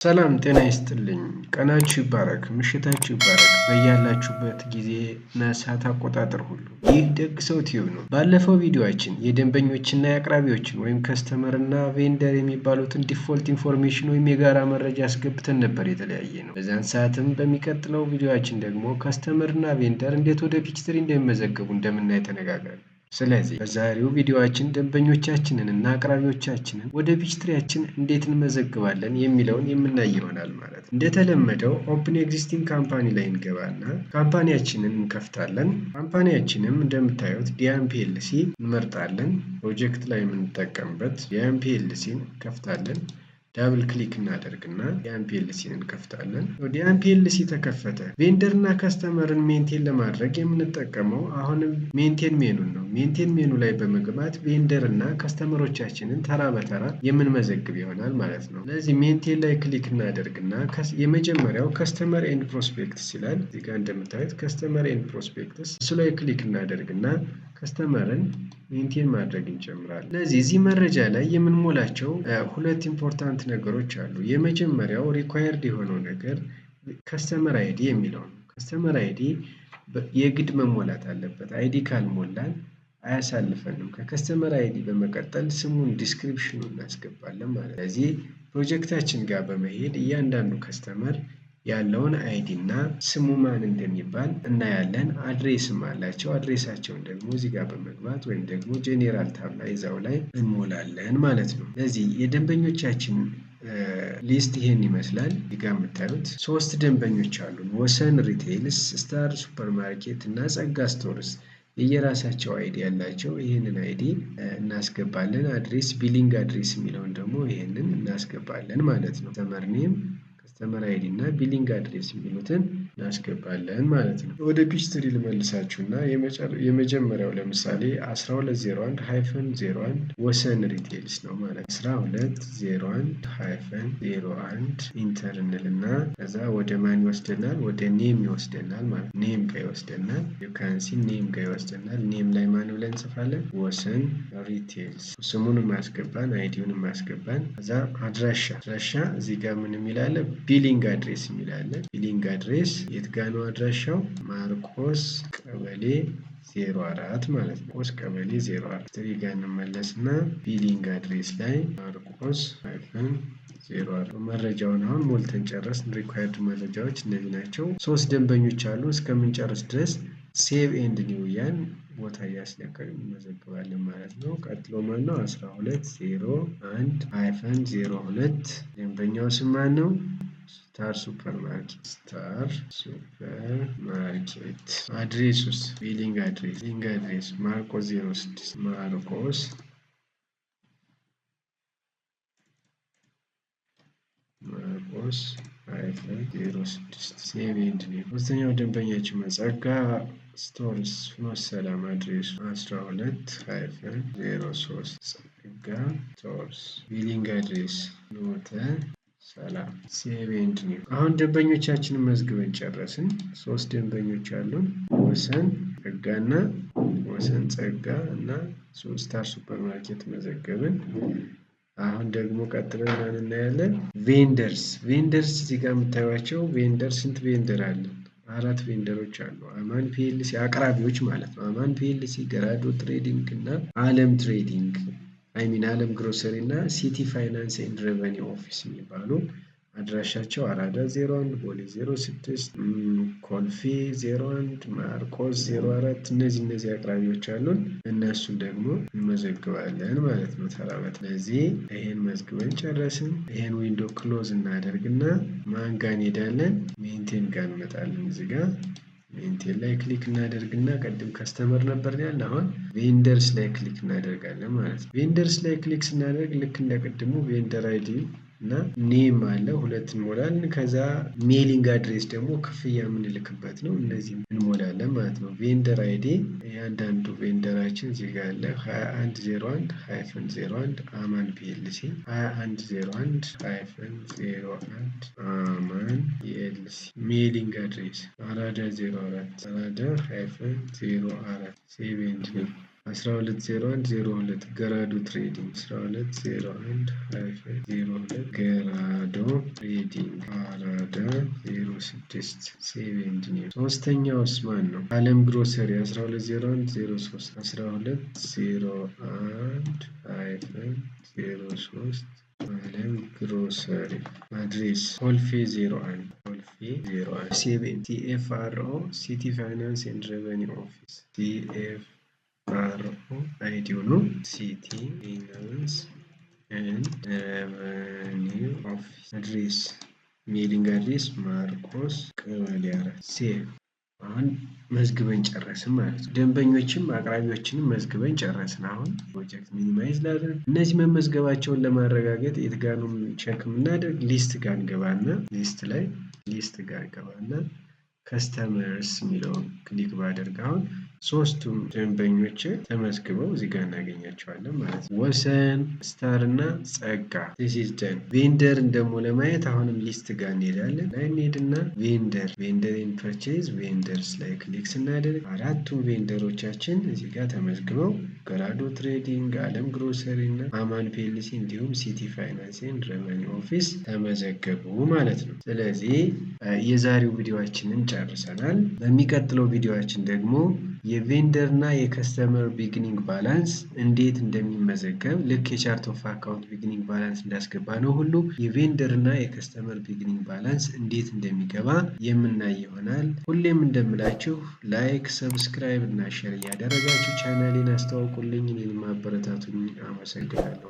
ሰላም ጤና ይስጥልኝ ቀናችሁ ይባረክ ምሽታችሁ ይባረክ በያላችሁበት ጊዜና ሰዓት አቆጣጠር ሁሉ ይህ ደግ ሰው ቲዩብ ነው። ባለፈው ቪዲዮአችን የደንበኞችና የአቅራቢዎችን ወይም ከስተመር እና ቬንደር የሚባሉትን ዲፎልት ኢንፎርሜሽን ወይም የጋራ መረጃ አስገብተን ነበር የተለያየ ነው። በዛን ሰዓትም በሚቀጥለው ቪዲዮአችን ደግሞ ከስተመር እና ቬንደር እንዴት ወደ ፒችትሪ እንደሚመዘገቡ እንደምናይ ተነጋግረን። ስለዚህ በዛሬው ቪዲዮአችን ደንበኞቻችንን እና አቅራቢዎቻችንን ወደ ፒችትሪያችን እንዴት እንመዘግባለን የሚለውን የምናይ ይሆናል ማለት ነው። እንደተለመደው ኦፕን ኤግዚስቲንግ ካምፓኒ ላይ እንገባና ካምፓኒያችንን እንከፍታለን። ካምፓኒያችንም እንደምታዩት ዲያን ፒኤልሲ እንመርጣለን። ፕሮጀክት ላይ የምንጠቀምበት ዲያን ፒኤልሲን እንከፍታለን። ዳብል ክሊክ እናደርግና ዲያን ፒኤልሲን እንከፍታለን። ዲያን ፒኤልሲ ተከፈተ። ቬንደር እና ከስተመርን ሜንቴን ለማድረግ የምንጠቀመው አሁንም ሜንቴን ሜኑን ነው። ሜንቴን ሜኑ ላይ በመግባት ቬንደር እና ከስተመሮቻችንን ተራ በተራ የምንመዘግብ ይሆናል ማለት ነው። ስለዚህ ሜንቴን ላይ ክሊክ እናደርግና የመጀመሪያው ከስተመር ኤንድ ፕሮስፔክትስ ይላል። እዚህ ጋር እንደምታዩት ከስተመር ኤንድ ፕሮስፔክትስ እሱ ላይ ክሊክ እናደርግና ከስተመርን ሜንቴን ማድረግ እንጀምራለን። ስለዚህ እዚህ መረጃ ላይ የምንሞላቸው ሁለት ኢምፖርታንት ነገሮች አሉ። የመጀመሪያው ሪኳየርድ የሆነው ነገር ከስተመር አይዲ የሚለው ነው። ከስተመር አይዲ የግድ መሞላት አለበት። አይዲ ካልሞላን አያሳልፈንም። ከከስተመር አይዲ በመቀጠል ስሙን ዲስክሪፕሽኑን እናስገባለን ማለት ነው። ስለዚህ ፕሮጀክታችን ጋር በመሄድ እያንዳንዱ ከስተመር ያለውን አይዲ እና ስሙ ማን እንደሚባል እናያለን። አድሬስም አላቸው። አድሬሳቸውን ደግሞ እዚህ ጋር በመግባት ወይም ደግሞ ጄኔራል ታብ ላይ እዛው ላይ እንሞላለን ማለት ነው። ስለዚህ የደንበኞቻችን ሊስት ይሄን ይመስላል። እዚህ ጋር የምታዩት 3 ደንበኞች አሉን። ወሰን ሪቴይልስ፣ ስታር ሱፐርማርኬት እና ጸጋ ስቶርስ የየራሳቸው አይዲ ያላቸው። ይህንን አይዲ እናስገባለን። አድሬስ ቢሊንግ አድሬስ የሚለውን ደግሞ ይህንን እናስገባለን ማለት ነው። ከስተመር ኔም፣ ከስተመር አይዲ እና ቢሊንግ አድሬስ የሚሉትን እናስገባለን ማለት ነው። ወደ ፒችትሪ ልመልሳችሁና የመጀመሪያው ለምሳሌ 1201-01 ወሰን ሪቴይልስ ነው ማለት 1201-01 ኢንተር እንልና ከዛ ወደ ማን ይወስደናል? ወደ ኔም ይወስደናል ማለት ኔም ጋር ይወስደናል። ዩካንሲ ኔም ጋር ይወስደናል። ኔም ላይ ማን ብለን እንጽፋለን? ወሰን ሪቴይልስ። ስሙን ማስገባን አይዲውን ማስገባን። ከዛ አድራሻ እዚህ ጋር ምን የሚላለ? ቢሊንግ አድሬስ የሚላለ። ቢሊንግ አድሬስ የት ጋ ነው አድራሻው? ማርቆስ ቀበሌ 04 ማለት ነው። ማርቆስ ቀበሌ 04 ትሪ ጋር እንመለስና ቢሊንግ አድሬስ ላይ ማርቆስ 04 መረጃውን አሁን ሞልተን ጨረስን። ሪኳየርድ መረጃዎች እነዚህ ናቸው። 3 ደንበኞች አሉ። እስከምንጨርስ ድረስ ሴቭ ኤንድ ኒው ያን ቦታ እያስለቀቅን እንመዘግባለን ማለት ነው። ቀጥሎ ማን ነው? 1201-02 ደንበኛው ስም ማን ነው? ስታር ሱፐርማርኬት። አድሬስ ውስጥ ቢሊንግ አድሬስ ማርቆስ 06 ማርቆስ -06 ሴቭ ኤንድ ኒው። ሶስተኛው ደንበኛችን ጸጋ ስቶርስ ፍኖተ ሰላም አድሬሱ 12-03 ጸጋ ስቶርስ ቢሊንግ አድሬስ ፍኖተ ሰላም ሴቭ ኤንድ ኒው። አሁን ደንበኞቻችንን መዝግበን ጨረስን። 3 ደንበኞች አሉን። ወሰን ጸጋ እና ስታር ሱፐርማርኬት መዘገብን። አሁን ደግሞ ቀጥለን ማን እናያለን? ቬንደርስ እዚህ ጋር የምታዩቸው ቬንደር ስንት ቬንደር አለን? 4 ቬንደሮች አሉ። አማን ፒኤልሲ አቅራቢዎች ማለት ነው። አማን ፒኤልሲ፣ ገራዶ ትሬዲንግ እና አለም ትሬዲንግ አለም ግሮሰሪ እና ሲቲ ፋይናንስ ኤንድ ሬቨኒው ኦፊስ የሚባሉ አድራሻቸው አራዳ 01፣ ቦሌ 06፣ ኮልፌ 01፣ ማርቆስ 04 እነዚህ አቅራቢዎች አሉን። እነሱን ደግሞ እንመዘግባለን ማለት ነው ተራበት። ስለዚህ ይሄን መዝግበን ጨረስን። ይሄን ዊንዶ ክሎዝ እናደርግና ማን ጋር እንሄዳለን? ሜንቴን ጋር እንመጣለን። እዚህ ጋር ሜንቴን ላይ ክሊክ እናደርግና ቅድም ከስተመር ነበር ያልን፣ አሁን ቬንደርስ ላይ ክሊክ እናደርጋለን ማለት ነው። ቬንደርስ ላይ ክሊክ ስናደርግ ልክ እንደቀድሙ ቬንደር አይዲ እና ኔም አለ 2 እንሞላለን። ከዛ ሜሊንግ አድሬስ ደግሞ ክፍያ የምንልክበት ነው። እነዚህ እንሞላለን ማለት ነው። ቬንደር አይዲ እያንዳንዱ ቬንደራችን እዚህ ጋር አለ 2101-01 አማን ፒኤልሲ 2101-01 አማን ፒኤልሲ ሜሊንግ አድሬስ አራዳ 04 ሴቭ ኤንድ ኒው 120102 ገራዶ ትሬዲንግ 1201-02 ገራዶ ትሬዲንግ አራዳ 06 ሴቭ ኢንጂነር። ሶስተኛውስ ማን ነው? አለም ግሮሰሪ 1201-03 1201-03 አለም ግሮሰሪ አድሬስ ኮልፌ 01 ሲኤን ሲኤፍአርኦ ሲቲ ፋይናንስ ኤንድ ሬቨኒው ኦፊስ ሲኤፍአርኦ አይዲው ነው። ሲቲ ፋይናንስ ኤንድ ሬቨኒው ኦፊስ አድሬስ ሜሊንግ አድሬስ ማርቆስ ቀበሌ 4 ሴቭ። አሁን መዝግበን ጨረስን ማለት ነው። ደንበኞችም አቅራቢዎችንም መዝግበን ጨረስን። አሁን ፕሮጀክት ሚኒማይዝ ላድርግ። እነዚህ መመዝገባቸውን ለማረጋገጥ የት ጋር ነው ቼክ የምናደርግ? ሊስት ጋር እንገባና ከስተመርስ የሚለውን ክሊክ ባደርግ አሁን ሶስቱም ደንበኞች ተመዝግበው እዚህ ጋር እናገኛቸዋለን ማለት ነው። ወሰን፣ ስታር እና ጸጋ ዲን። ቬንደርን ደግሞ ለማየት አሁንም ሊስት ጋር እንሄዳለን። ላይ እንሄድና ቬንደር ኢን ፐርቼዝ ቬንደርስ ላይ ክሊክ ስናደርግ አራቱም ቬንደሮቻችን እዚህ ጋር ተመዝግበው ገራዶ ትሬዲንግ፣ አለም ግሮሰሪ እና አማን ፒኤልሲ እንዲሁም ሲቲ ፋይናንስ ኤንድ ሬቨኒው ኦፊስ ተመዘገቡ ማለት ነው። ስለዚህ የዛሬው ቪዲዮአችንን ጨርሰናል። በሚቀጥለው ቪዲዮአችን ደግሞ የቬንደር እና የከስተመር ቢግኒንግ ባላንስ እንዴት እንደሚመዘገብ ልክ የቻርት ኦፍ አካውንት ቢግኒንግ ባላንስ እንዳስገባ ነው ሁሉ የቬንደር እና የከስተመር ቢግኒንግ ባላንስ እንዴት እንደሚገባ የምናይ ይሆናል። ሁሌም እንደምላችሁ ላይክ፣ ሰብስክራይብ እና ሼር እያደረጋችሁ ቻናሌን አስተዋውቁልኝ። እኔን ማበረታቱኝ። አመሰግናለሁ።